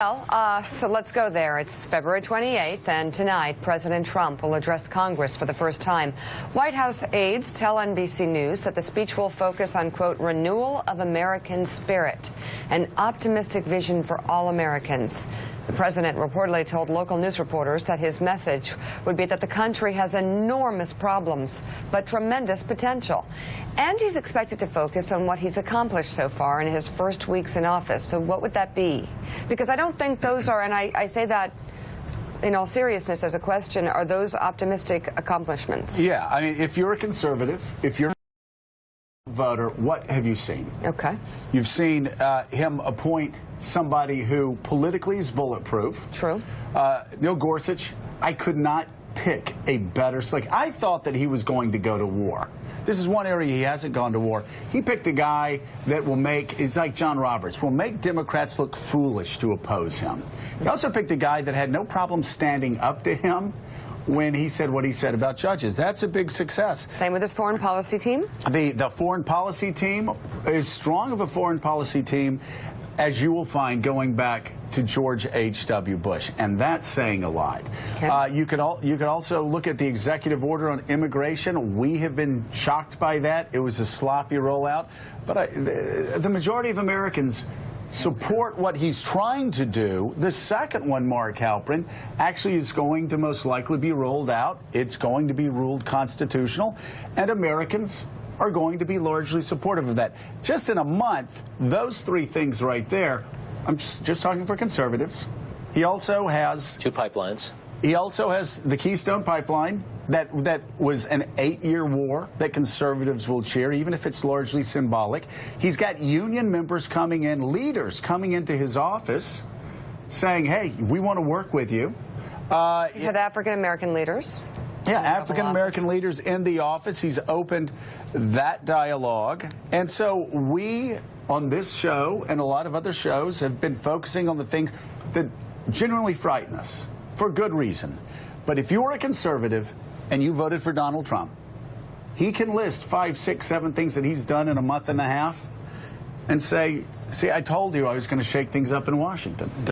So let's go there. It's February 28th, and tonight, President Trump will address Congress for the first time. White House aides tell NBC News that the speech will focus on, quote, renewal of American spirit, an optimistic vision for all Americans. The president reportedly told local news reporters that his message would be that the country has enormous problems, but tremendous potential. And he's expected to focus on what he's accomplished so far in his first weeks in office. So what would that be? Because I don't think those are, and I say that in all seriousness as a question, are those optimistic accomplishments? Yeah, I mean, if you're a conservative, if you're a voter, what have you seen? Okay. You've seen him appoint somebody who politically is bulletproof. True. Neil Gorsuch, I could not pick a better slick. I thought that he was going to go to war. This is one area he hasn't gone to war. He picked a guy that will make, it's like John Roberts, will make Democrats look foolish to oppose him. He also picked a guy that had no problem standing up to him when he said what he said about judges. That's a big success. Same with his foreign policy team? The foreign policy team is strong of a foreign policy team as you will find going back to George H.W. Bush, and that's saying a lot. Okay. You could also look at the executive order on immigration. We have been shocked by that. It was a sloppy rollout, but the majority of Americans support what he's trying to do. The second one, Mark Halperin, actually is going to most likely be rolled out. It's going to be ruled constitutional, and Americans are going to be largely supportive of that. Just in a month, those three things right there, I'm just talking for conservatives. He also has 2 pipelines. He also has the Keystone Pipeline that was an 8-year war that conservatives will cheer, even if it's largely symbolic. He's got union members coming in, leaders coming into his office saying, hey, we want to work with you. He said African-American leaders. Yeah, African-American leaders in the office. He's opened that dialogue. And so we, on this show and a lot of other shows, have been focusing on the things that genuinely frighten us, for good reason. But if you're a conservative and you voted for Donald Trump, he can list 5, 6, 7 things that he's done in a month and a half and say, see, I told you I was going to shake things up in Washington.